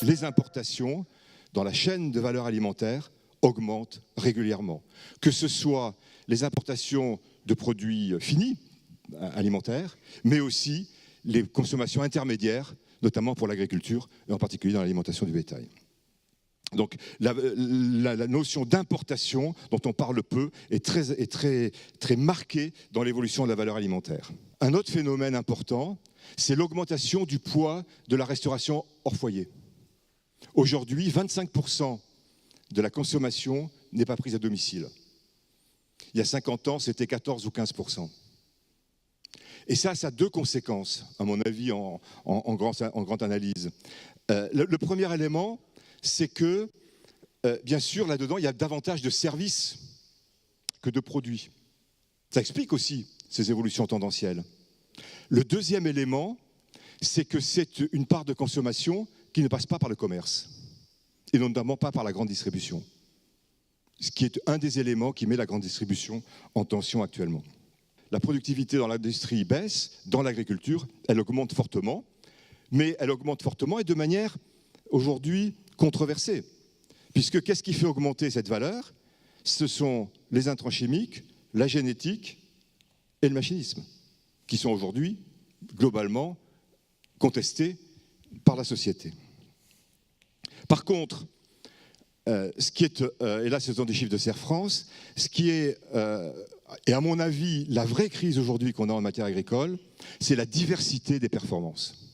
les importations dans la chaîne de valeur alimentaire augmentent régulièrement. Que ce soit les importations de produits finis alimentaires, mais aussi les consommations intermédiaires, notamment pour l'agriculture, et en particulier dans l'alimentation du bétail. Donc la notion d'importation, dont on parle peu, est très marquée dans l'évolution de la valeur alimentaire. Un autre phénomène important, c'est l'augmentation du poids de la restauration hors foyer. Aujourd'hui, 25% de la consommation n'est pas prise à domicile. Il y a 50 ans, c'était 14 ou 15%. Et ça a deux conséquences, à mon avis, en grande analyse. Le premier élément, c'est que, bien sûr, là-dedans, il y a davantage de services que de produits. Ça explique aussi ces évolutions tendancielles. Le deuxième élément, c'est que c'est une part de consommation qui ne passe pas par le commerce, et notamment pas par la grande distribution, ce qui est un des éléments qui met la grande distribution en tension actuellement. La productivité dans l'industrie baisse, dans l'agriculture, elle augmente fortement, mais elle augmente fortement et de manière, aujourd'hui, controversée. Puisque qu'est-ce qui fait augmenter cette valeur? Ce sont les intrants chimiques, la génétique et le machinisme, qui sont aujourd'hui, globalement, contestés par la société. Par contre, ce qui est, et là ce sont des chiffres de Serre France, ce qui est, et à mon avis, la vraie crise aujourd'hui qu'on a en matière agricole, c'est la diversité des performances.